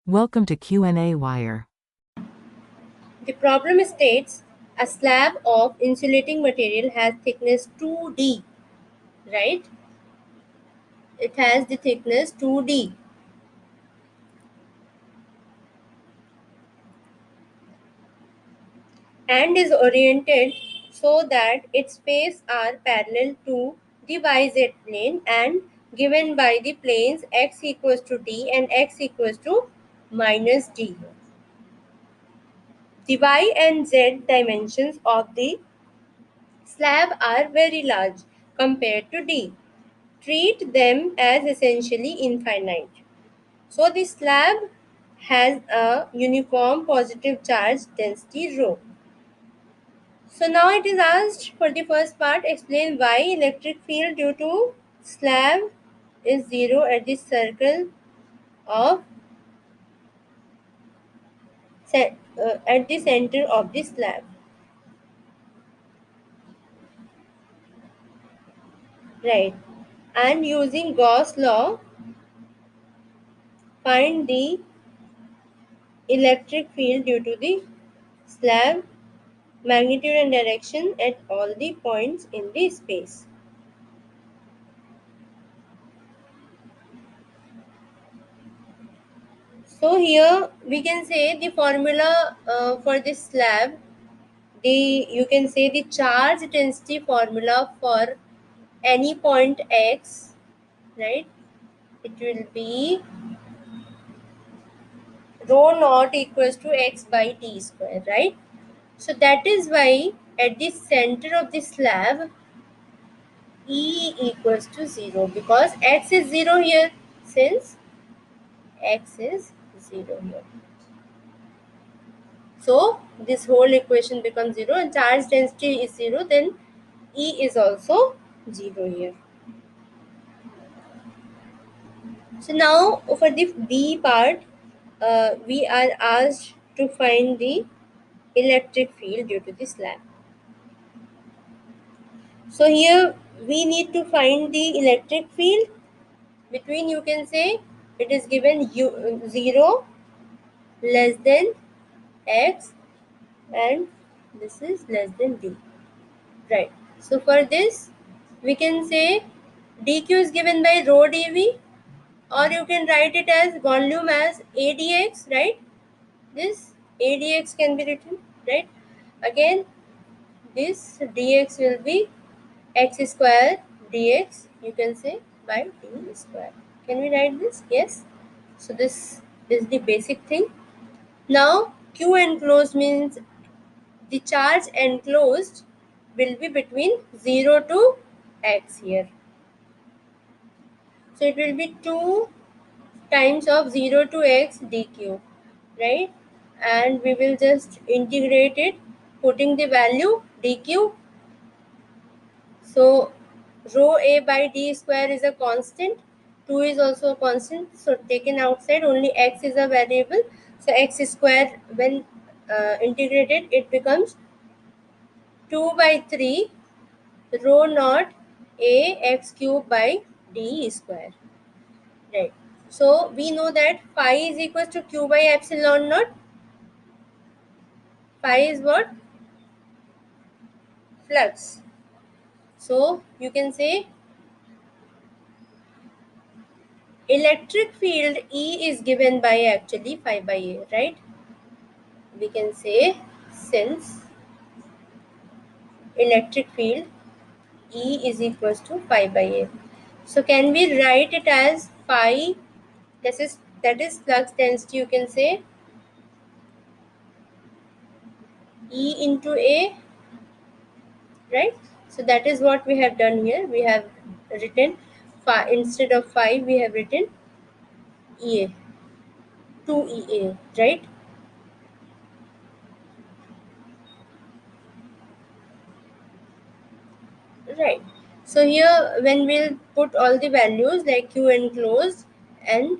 Welcome to Q&A Wire. The problem states a slab of insulating material has thickness 2D, right? It has the thickness 2D and is oriented so that its faces are parallel to the YZ plane and given by the planes x equals to d and x equals to minus d. The y and z dimensions of the slab are very large compared to d. Treat them as essentially infinite. So the slab has a uniform positive charge density rho. So now it is asked for the first part, explain why electric field due to slab is zero at the circle of at the center of the slab. Right. And using Gauss law, find the electric field due to the slab magnitude and direction at all the points in the space. So here we can say the formula for this slab, you can say the charge density formula for any point x, right? It will be rho naught equals to x by t square, right? So that is why at the center of the slab E equals to 0 because x is 0 here, since x is 0 here. So this whole equation becomes 0 and charge density is 0, then E is also 0 here. So now for the B part, we are asked to find the electric field due to the slab. So here we need to find the electric field between, you can say it is given 0 less than x and this is less than d, right? So for this we can say dq is given by rho dv, or you can write it as volume as adx, right? This adx can be written, right? Again this dx will be x square dx, you can say, by d square. Can we write this? Yes. So this is the basic thing. Now q enclosed means the charge enclosed will be between 0 to x here. So it will be 2 times of 0 to x dq, right? And we will just integrate it, putting the value dq. So rho a by d square is a constant, 2 is also a constant, so taken outside only x is a variable. So x square when integrated it becomes 2 by 3 rho naught a x cube by d square, right? So we know that phi is equal to q by epsilon naught. Phi is what? Flux. So you can say electric field E is given by actually phi by A, right? We can say since electric field E is equals to phi by A. So can we write it as phi? That is flux density, you can say E into A, right? So that is what we have done here. We have written phi, instead of phi we have written EA, 2EA, right? Right. So here when we'll put all the values like q enclosed, and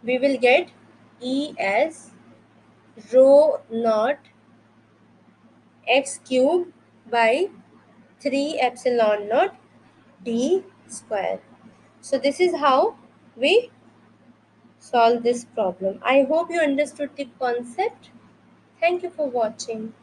we will get E as rho naught x cube by 3 epsilon naught d square. So this is how we solve this problem. I hope you understood the concept. Thank you for watching.